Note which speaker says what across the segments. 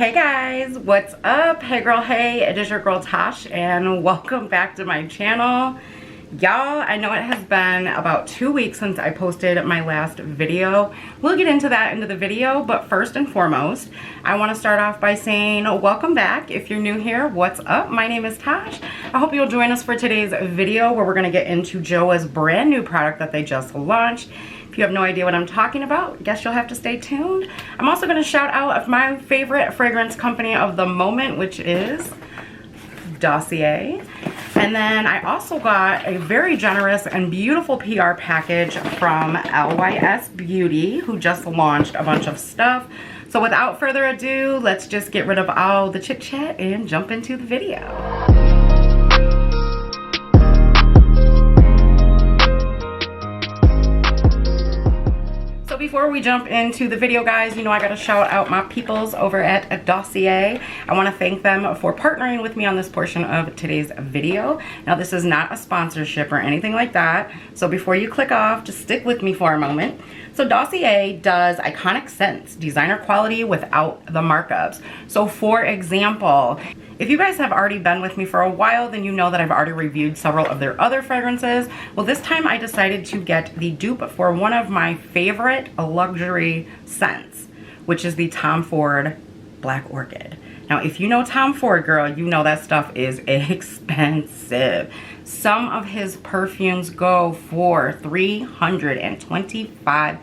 Speaker 1: Hey guys, what's up? Hey girl, hey, it is your girl Tash and welcome back to my channel. Y'all, I know it has been about 2 weeks since I posted my last video. We'll get into that into the video, but first and foremost, I want to start off by saying welcome back. If you're new here, what's up? My name is Tash. I hope you'll join us for today's video where we're going to get into Joah's brand new product that they just launched. If you have no idea what I'm talking about, guess you'll have to stay tuned. I'm also going to shout out my favorite fragrance company of the moment, which is Dossier. And then I also got a very generous and beautiful PR package from LYS Beauty, who just launched a bunch of stuff. So without further ado, let's just get rid of all the chit chat and jump into the video. Before we jump into the video, guys, you know I gotta shout out my peoples over at Dossier. I want to thank them for partnering with me on this portion of today's video. Now, this is not a sponsorship or anything like that, so before you click off, just stick with me for a moment. So Dossier does iconic scents, designer quality without the markups. So for example, if you guys have already been with me for a while, then you know that I've already reviewed several of their other fragrances. Well, this time I decided to get the dupe for one of my favorite luxury scents, which is the Tom Ford Black Orchid. Now, if you know Tom Ford, girl, you know that stuff is expensive. Some of his perfumes go for $325.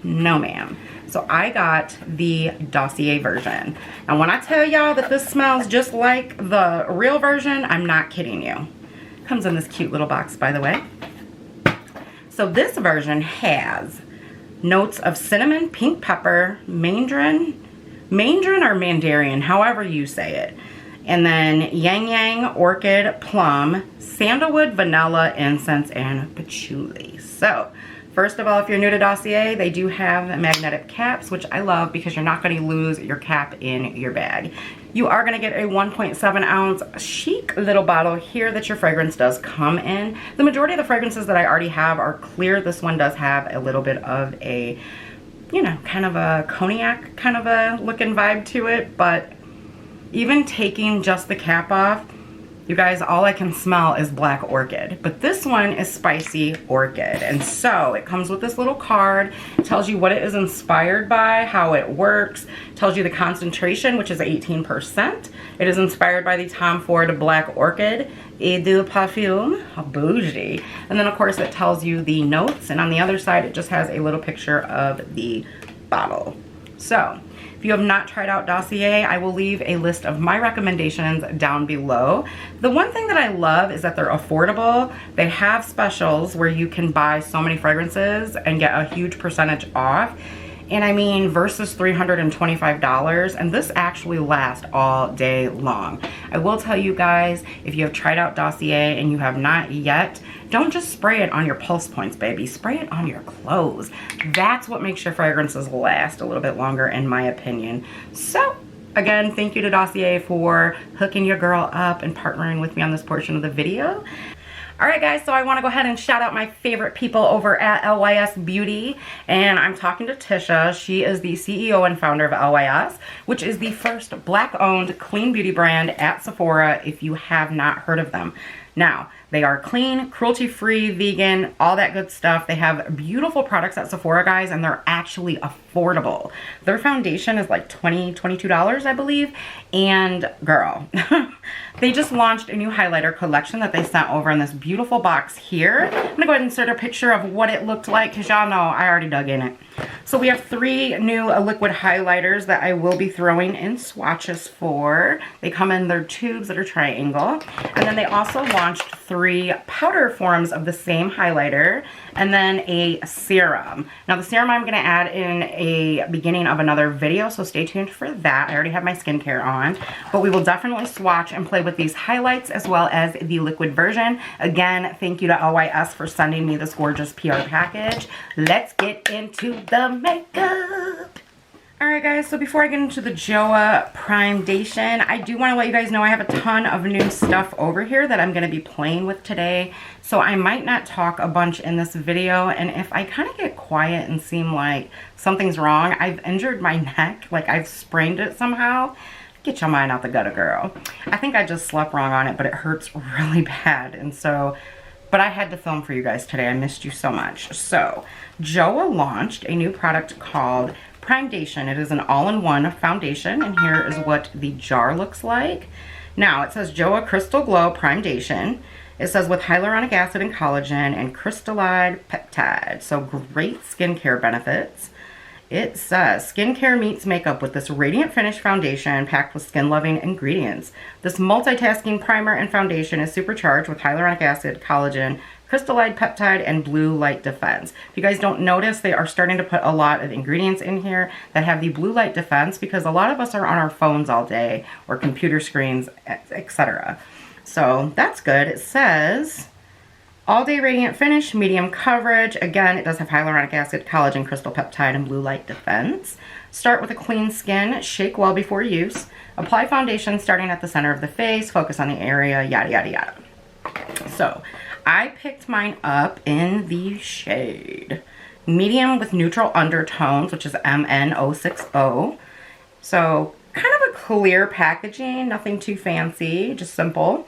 Speaker 1: No, ma'am. So I got the Dossier version. And when I tell y'all that this smells just like the real version, I'm not kidding you. Comes in this cute little box, by the way. So this version has notes of cinnamon, pink pepper, mandarin or mandarin, however you say it. And then yang yang, orchid, plum, sandalwood, vanilla, incense, and patchouli. So first of all, if you're new to Dossier, they do have magnetic caps, which I love because you're not going to lose your cap in your bag. You are going to get a 1.7 ounce chic little bottle here that your fragrance does come in. The majority of the fragrances that I already have are clear. This one does have a little bit of a, you know, kind of a cognac kind of a looking vibe to it. But even taking just the cap off, you guys, all I can smell is black orchid, but this one is spicy orchid. And so it comes with this little card. It tells you what it is inspired by, how it works, tells you the concentration, which is 18%. It is inspired by the Tom Ford Black Orchid et de perfume, bougie. And then of course it tells you the notes, and on the other side it just has a little picture of the bottle. So if you have not tried out Dossier, I will leave a list of my recommendations down below. The one thing that I love is that they're affordable. They have specials where you can buy so many fragrances and get a huge percentage off. And I mean, versus $325, and this actually lasts all day long. I will tell you guys, if you have tried out Dossier and you have not yet, don't just spray it on your pulse points, baby. Spray it on your clothes. That's what makes your fragrances last a little bit longer, in my opinion. So again, thank you to Dossier for hooking your girl up and partnering with me on this portion of the video. Alright guys, so I want to go ahead and shout out my favorite people over at LYS Beauty, and I'm talking to Tasha. She is the CEO and founder of LYS, which is the first black-owned clean beauty brand at Sephora if you have not heard of them. Now, they are clean, cruelty-free, vegan, all that good stuff. They have beautiful products at Sephora, guys, and they're actually affordable. Their foundation is like $22, I believe, and girl, they just launched a new highlighter collection that they sent over in this beautiful box here. I'm gonna go ahead and insert a picture of what it looked like because y'all know I already dug in it. So we have 3 new liquid highlighters that I will be throwing in swatches for. They come in their tubes that are triangle. And then they also launched 3 powder forms of the same highlighter and then a serum. Now the serum I'm going to add in a beginning of another video, so stay tuned for that. I already have my skincare on, but we will definitely swatch and play with these highlights as well as the liquid version. Again, thank you to LYS for sending me this gorgeous PR package. Let's get into the makeup. Alright guys, so before I get into the Joah Primedation, I do want to let you guys know I have a ton of new stuff over here that I'm going to be playing with today. So I might not talk a bunch in this video, and if I kind of get quiet and seem like something's wrong, I've injured my neck, like I've sprained it somehow. Get your mind out the gutter, girl. I think I just slept wrong on it, but it hurts really bad, and so... But I had to film for you guys today. I missed you so much. So, Joah launched a new product called Primedation. It is an all-in-one foundation, and here is what the jar looks like. Now, it says Joah Crystal Glow Primedation. It says with hyaluronic acid and collagen and crystallized peptide. So, great skincare benefits. It says, skincare meets makeup with this radiant finish foundation packed with skin-loving ingredients. This multitasking primer and foundation is supercharged with hyaluronic acid, collagen, crystallized peptide, and blue light defense. If you guys don't notice, they are starting to put a lot of ingredients in here that have the blue light defense because a lot of us are on our phones all day or computer screens, etc. So that's good. It says... all day radiant finish, medium coverage. Again, it does have hyaluronic acid, collagen, crystal peptide, and blue light defense. Start with a clean skin, shake well before use. Apply foundation starting at the center of the face, focus on the area, yada, yada, yada. So, I picked mine up in the shade medium with neutral undertones, which is MN060. So, kind of a clear packaging, nothing too fancy, just simple.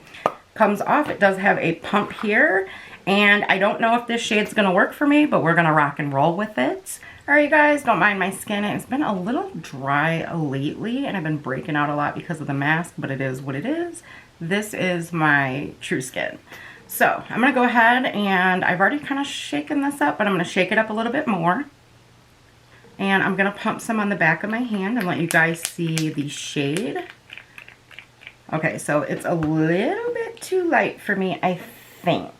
Speaker 1: Comes off, it does have a pump here, and I don't know if this shade's gonna work for me, but we're gonna rock and roll with it. All right, you guys, don't mind my skin. It's been a little dry lately, and I've been breaking out a lot because of the mask, but it is what it is. This is my true skin. So I'm gonna go ahead, and I've already kind of shaken this up, but I'm gonna shake it up a little bit more. And I'm gonna pump some on the back of my hand and let you guys see the shade. Okay, so it's a little bit too light for me, I think.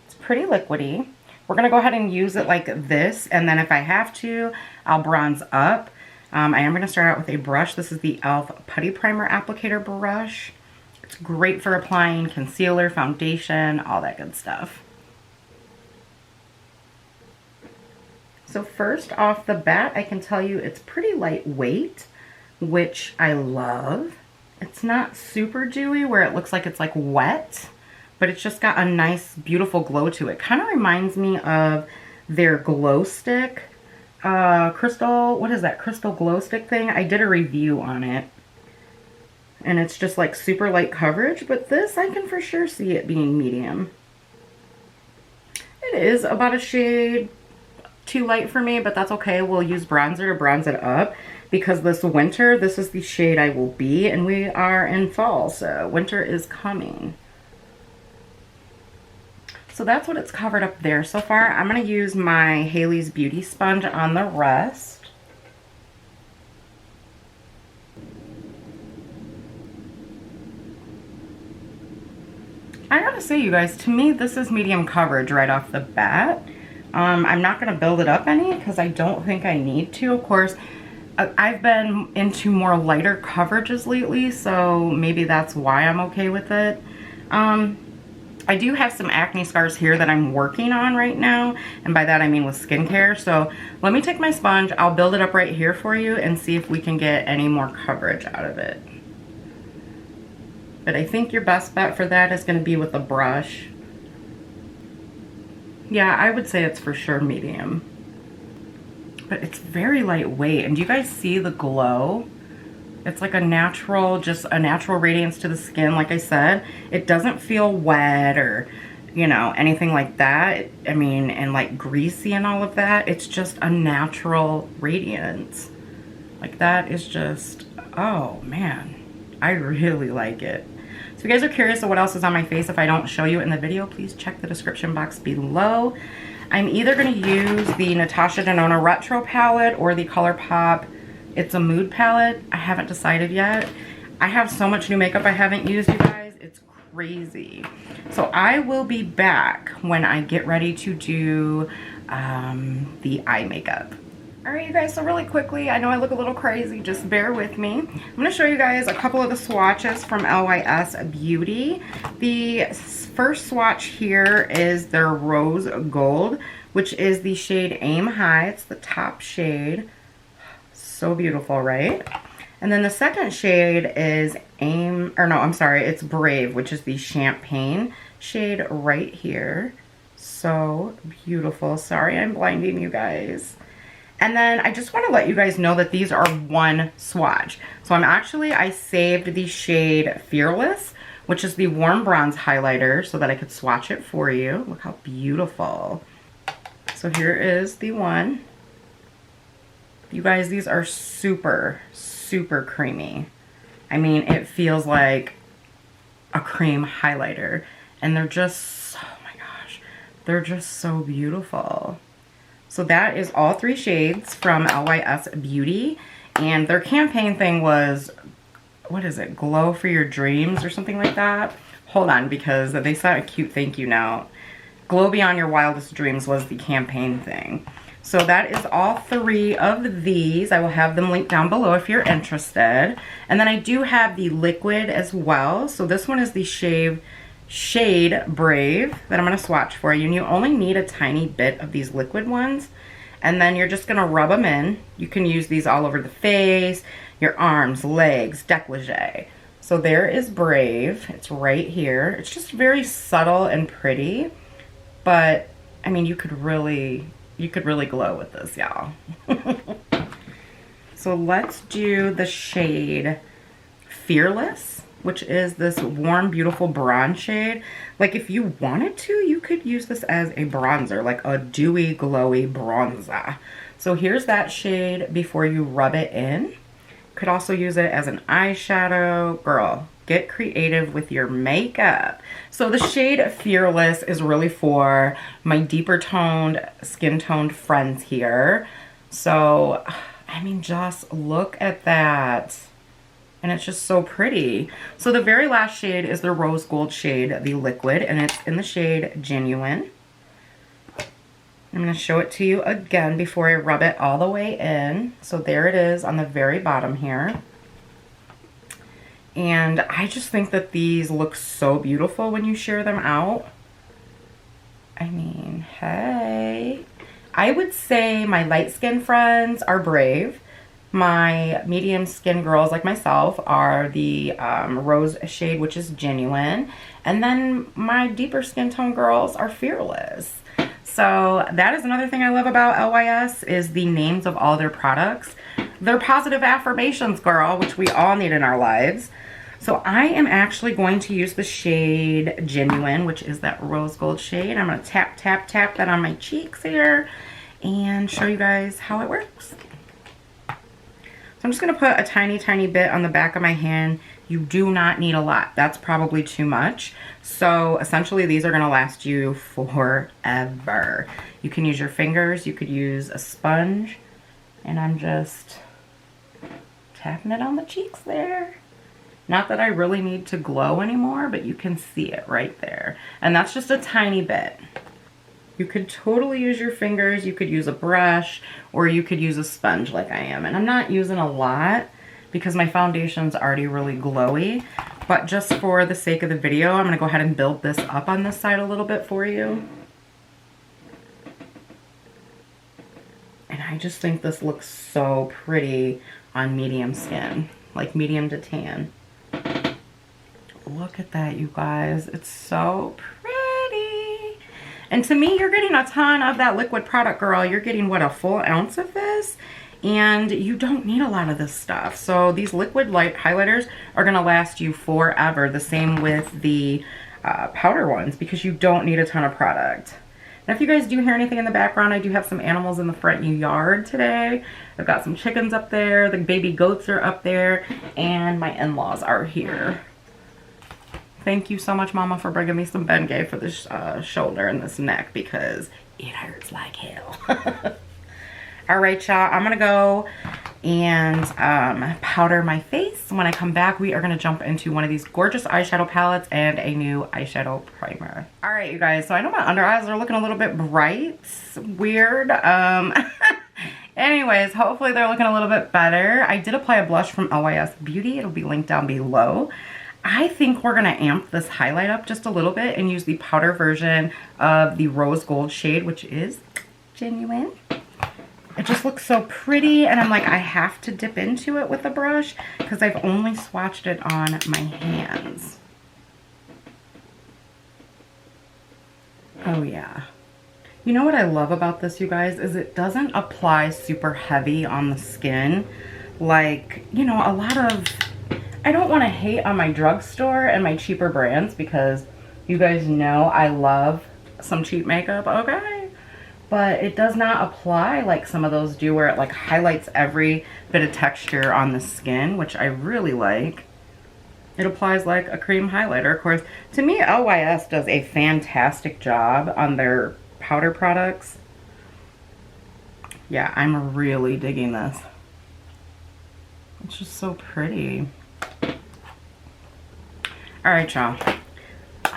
Speaker 1: It's pretty liquidy. We're going to go ahead and use it like this, and then if I have to, I'll bronze up. I am going to start out with a brush. This is the e.l.f. Putty Primer Applicator Brush. It's great for applying concealer, foundation, all that good stuff. So first off the bat, I can tell you it's pretty lightweight, which I love. It's not super dewy where it looks like it's like wet, but it's just got a nice, beautiful glow to it. Kind of reminds me of their glow stick, crystal, what is that, crystal glow stick thing? I did a review on it, and it's just like super light coverage, but this, I can for sure see it being medium. It is about a shade too light for me, but that's okay. We'll use bronzer to bronze it up. Because this winter, this is the shade I will be, and we are in fall, so winter is coming. So that's what it's covered up there so far. I'm going to use my Haley's Beauty Sponge on the rest. I gotta say, you guys, to me, this is medium coverage right off the bat. I'm not going to build it up any because I don't think I need to, of course. I've been into more lighter coverages lately, so maybe that's why I'm okay with it. I do have some acne scars here that I'm working on right now, and by that I mean with skincare. So let me take my sponge, I'll build it up right here for you and see if we can get any more coverage out of it. But I think your best bet for that is going to be with a brush. Yeah, I would say it's for sure medium. But it's very lightweight, and do you guys see the glow? It's like a natural, just a natural radiance to the skin. Like I said, it doesn't feel wet or, you know, anything like that. I mean, and like greasy and all of that. It's just a natural radiance. Like that is just, oh man, I really like it. So if you guys are curious of what else is on my face, if I don't show you in the video, please check the description box below. I'm either going to use the Natasha Denona Retro palette or the ColourPop It's a Mood palette. I haven't decided yet. I have so much new makeup I haven't used, you guys. It's crazy. So I will be back when I get ready to do the eye makeup. Alright, you guys, so really quickly, I know I look a little crazy, just bear with me. I'm going to show you guys a couple of the swatches from LYS Beauty. The first swatch here is their Rose Gold, which is the shade Aim High. It's the top shade. So beautiful, right? And then the second shade is it's Brave, which is the champagne shade right here. So beautiful. Sorry, I'm blinding you guys. And then I just want to let you guys know that these are one swatch. So I saved the shade Fearless, which is the warm bronze highlighter, so that I could swatch it for you. Look how beautiful. So here is the one. You guys, these are super, super creamy. I mean, it feels like a cream highlighter. And they're just, oh my gosh, they're just so beautiful. So that is all 3 shades from LYS Beauty. And their campaign thing was, what is it, Glow for Your Dreams or something like that? Hold on, because they sent a cute thank you note. Glow Beyond Your Wildest Dreams was the campaign thing. So that is all 3 of these. I will have them linked down below if you're interested. And then I do have the liquid as well. So this one is the shade Brave that I'm going to swatch for you. And you only need a tiny bit of these liquid ones. And then you're just going to rub them in. You can use these all over the face, your arms, legs, décolleté. So there is Brave. It's right here. It's just very subtle and pretty. But, I mean, you could really glow with this, y'all. So let's do the shade Fearless, which is this warm, beautiful bronze shade. Like, if you wanted to, you could use this as a bronzer, like a dewy, glowy bronzer. So here's that shade before you rub it in. Could also use it as an eyeshadow. Girl, get creative with your makeup. So the shade Fearless is really for my deeper toned, skin toned friends here. So, I mean, just look at that. And it's just so pretty. So the very last shade is the rose gold shade, the liquid, and it's in the shade Genuine. I'm going to show it to you again before I rub it all the way in. So there it is on the very bottom here. And I just think that these look so beautiful when you share them out. I mean, hey. I would say my light skin friends are Brave. My medium skin girls like myself are the rose shade, which is Genuine. And then my deeper skin tone girls are Fearless. So that is another thing I love about LYS is the names of all their products. They're positive affirmations, girl, which we all need in our lives. So I am actually going to use the shade Genuine, which is that rose gold shade. I'm going to tap, tap, tap that on my cheeks here and show you guys how it works. So I'm just going to put a tiny, tiny bit on the back of my hand. You do not need a lot. That's probably too much. So essentially these are going to last you forever. You can use your fingers. You could use a sponge. And I'm just tapping it on the cheeks there. Not that I really need to glow anymore, but you can see it right there. And that's just a tiny bit. You could totally use your fingers, you could use a brush, or you could use a sponge like I am. And I'm not using a lot because my foundation's already really glowy. But just for the sake of the video, I'm going to go ahead and build this up on this side a little bit for you. And I just think this looks so pretty on medium skin, like medium to tan. Look at that, you guys. It's so pretty. And to me, you're getting a ton of that liquid product, girl. You're getting, what, a full ounce of this? And you don't need a lot of this stuff. So these liquid light highlighters are going to last you forever. The same with the powder ones because you don't need a ton of product. Now, if you guys do hear anything in the background, I do have some animals in the front yard today. I've got some chickens up there. The baby goats are up there. And my in-laws are here. Thank you so much, Mama, for bringing me some Bengay for this shoulder and this neck because it hurts like hell. All right, y'all. I'm going to go and powder my face. When I come back, we are going to jump into one of these gorgeous eyeshadow palettes and a new eyeshadow primer. All right, you guys. So I know my under eyes are looking a little bit bright. Weird. Anyways, hopefully they're looking a little bit better. I did apply a blush from LYS Beauty. It'll be linked down below. I think we're going to amp this highlight up just a little bit and use the powder version of the rose gold shade, which is Genuine. it just looks so pretty, and I'm like, I have to dip into it with a brush because I've only swatched it on my hands. Oh yeah. You know what I love about this, you guys, is it doesn't apply super heavy on the skin. Like, you know, a lot of, I don't want to hate on my drugstore and my cheaper brands because you guys know I love some cheap makeup, okay? But it does not apply like some of those do, where it like highlights every bit of texture on the skin, which I really like. It applies like a cream highlighter. Of course, to me, LYS does a fantastic job on their powder products. Yeah, I'm really digging this. It's just so pretty. All right, y'all.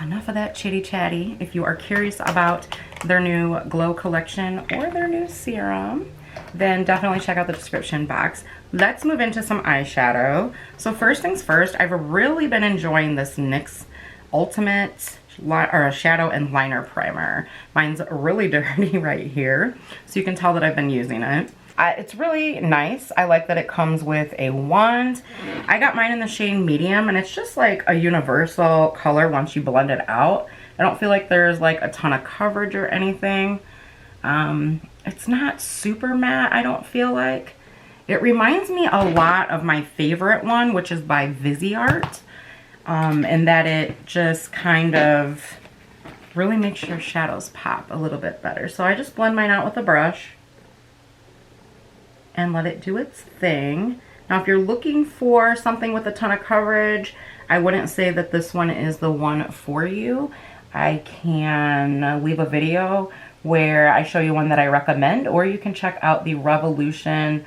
Speaker 1: Enough of that chitty chatty. If you are curious about their new glow collection or their new serum, then definitely check out the description box. Let's move into some eyeshadow. So first things first, I've really been enjoying this NYX Ultimate Shadow and Liner Primer. Mine's really dirty right here, so you can tell that I've been using it. It's really nice. I like that it comes with a wand. I got mine in the shade medium, and it's just like a universal color once you blend it out. I don't feel like there's like a ton of coverage or anything. It's not super matte, I don't feel like. It reminds me a lot of my favorite one, which is by Viseart, in that it just kind of really makes your shadows pop a little bit better. So I just blend mine out with a brush and let it do its thing. Now, if you're looking for something with a ton of coverage, I wouldn't say that this one is the one for you. I can leave a video where I show you one that I recommend, or you can check out the Revolution,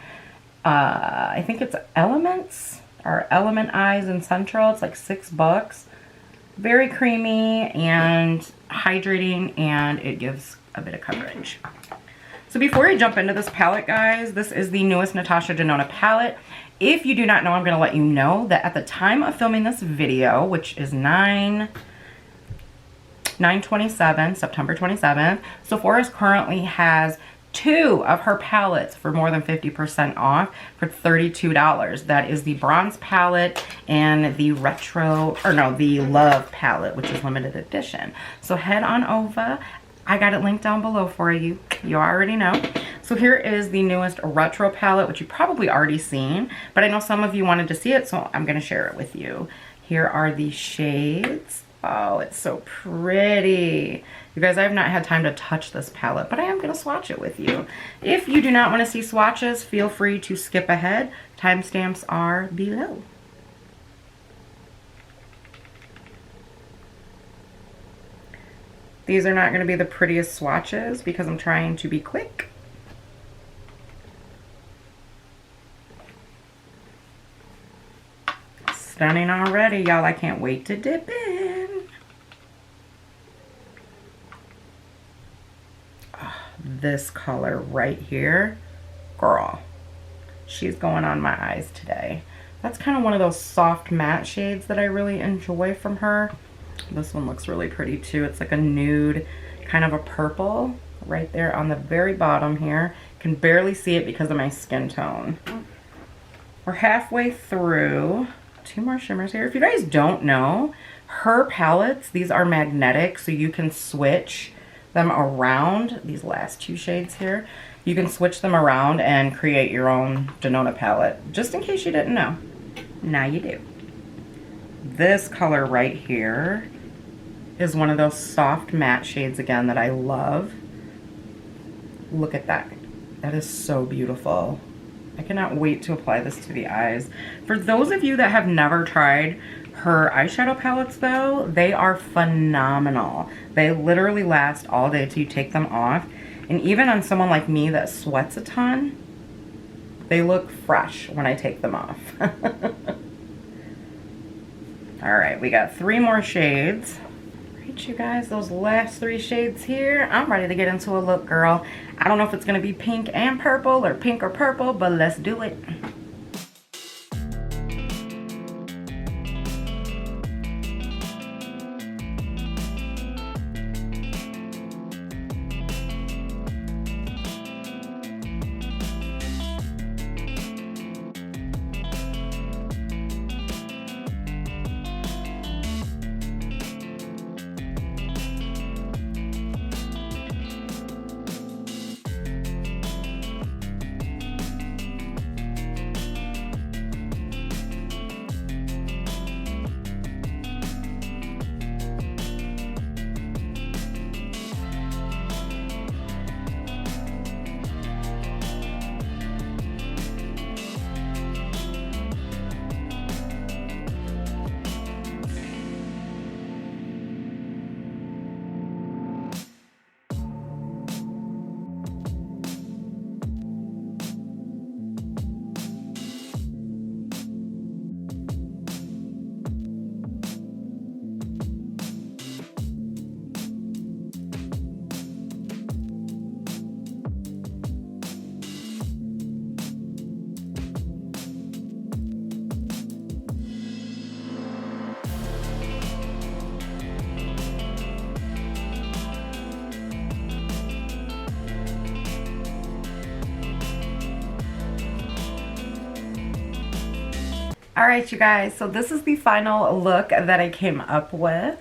Speaker 1: I think it's Elements, or Element Eyes in Central. It's like $6. Very creamy and hydrating, and it gives a bit of coverage. So before I jump into this palette, guys, this is the newest Natasha Denona palette. If you do not know, I'm going to let you know that at the time of filming this video, which is 9/27, September 27th, Sephora currently has 2 of her palettes for more than 50% off for $32. That is the Bronze palette and the the Love palette, which is limited edition. So head on over. I got it linked down below for you. You already know. So here is the newest Retro palette, which you've probably already seen, but I know some of you wanted to see it, so I'm going to share it with you. Here are the shades. Oh, it's so pretty. You guys, I have not had time to touch this palette, but I am going to swatch it with you. If you do not want to see swatches, feel free to skip ahead. Timestamps are below. These are not going to be the prettiest swatches because I'm trying to be quick. Stunning already, y'all. I can't wait to dip in. Oh, this color right here, girl, she's going on my eyes today. That's kind of one of those soft matte shades that I really enjoy from her. This one looks really pretty too. It's like a nude, kind of a purple right there on the very bottom here. Can barely see it because of my skin tone. We're halfway through. 2 more shimmers here. If you guys don't know, her palettes, these are magnetic, so you can switch them around. These last 2 shades here, you can switch them around and create your own Denona palette, just in case you didn't know. Now you do. This color right here is one of those soft matte shades again that I love. Look at that. That is so beautiful. I cannot wait to apply this to the eyes. For those of you that have never tried her eyeshadow palettes though, they are phenomenal. They literally last all day till you take them off. And even on someone like me that sweats a ton, they look fresh when I take them off. All right, we got 3 more shades. Right, you guys, those last 3 shades here, I'm ready to get into a look, girl. I don't know if it's gonna be pink and purple or pink or purple, but let's do it. All right, you guys, so this is the final look that I came up with.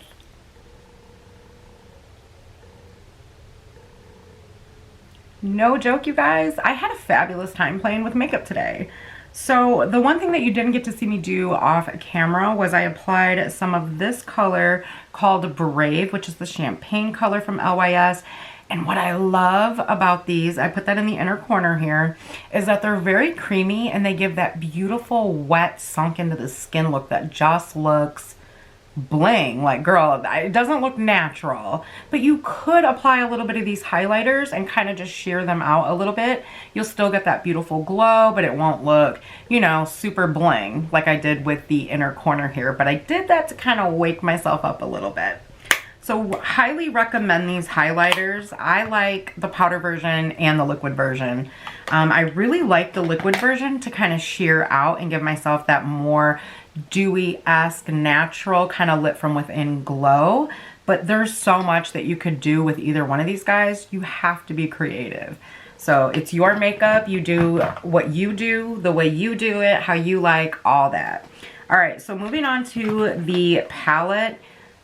Speaker 1: No joke, you guys, I had a fabulous time playing with makeup today. So the one thing that you didn't get to see me do off camera was I applied some of this color called Brave, which is the champagne color from LYS. And what I love about these, I put that in the inner corner here, is that they're very creamy and they give that beautiful wet sunk into the skin look that just looks bling. Like, girl, it doesn't look natural, but you could apply a little bit of these highlighters and kind of just sheer them out a little bit. You'll still get that beautiful glow, but it won't look, you know, super bling like I did with the inner corner here. But I did that to kind of wake myself up a little bit. So highly recommend these highlighters. I like the powder version and the liquid version. I really like the liquid version to kind of sheer out and give myself that more dewy-esque, natural kind of lit from within glow. But there's so much that you could do with either one of these guys. You have to be creative. So it's your makeup. You do what you do, the way you do it, how you like, all that. All right, so moving on to the palette.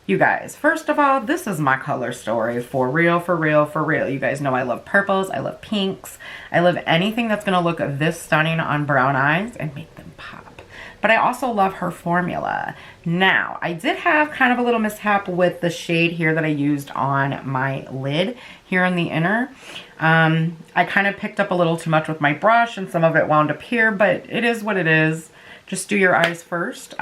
Speaker 1: You guys, first of all, this is my color story. For real, for real, for real. You guys know I love purples. I love pinks. I love anything that's going to look this stunning on brown eyes and make them pop. But I also love her formula. Now, I did have kind of a little mishap with the shade here that I used on my lid here in the inner. I kind of picked up a little too much with my brush and some of it wound up here, but it is what it is. Just do your eyes first.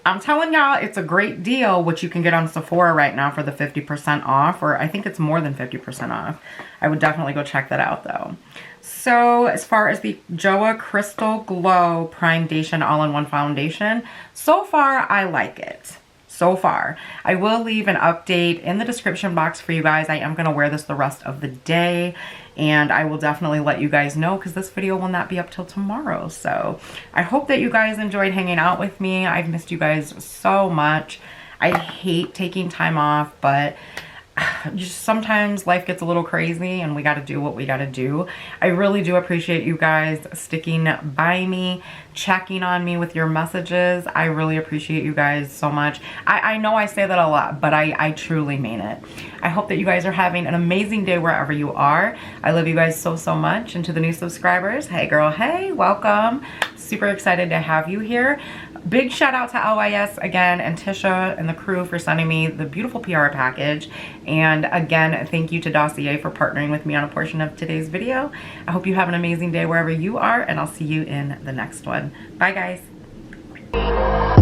Speaker 1: I'm telling y'all, it's a great deal, which you can get on Sephora right now for the 50% off, or I think it's more than 50% off. I would definitely go check that out though. So as far as the Joah Crystal Glow Primedation All-in-One Foundation, so far I like it. So far. I will leave an update in the description box for you guys. I am going to wear this the rest of the day, and I will definitely let you guys know because this video will not be up till tomorrow. So I hope that you guys enjoyed hanging out with me. I've missed you guys so much. I hate taking time off, but just sometimes life gets a little crazy and we got to do what we got to do. I really do appreciate you guys sticking by me, checking on me with your messages. I really appreciate you guys so much. I know I say that a lot, but I truly mean it. I hope that you guys are having an amazing day wherever you are. I love you guys so, so much. And to the new subscribers, hey girl, hey, welcome. Super excited to have you here. Big shout out to LYS again and Tasha and the crew for sending me the beautiful PR package. And again, thank you to Dossier for partnering with me on a portion of today's video. I hope you have an amazing day wherever you are, and I'll see you in the next one. Bye guys.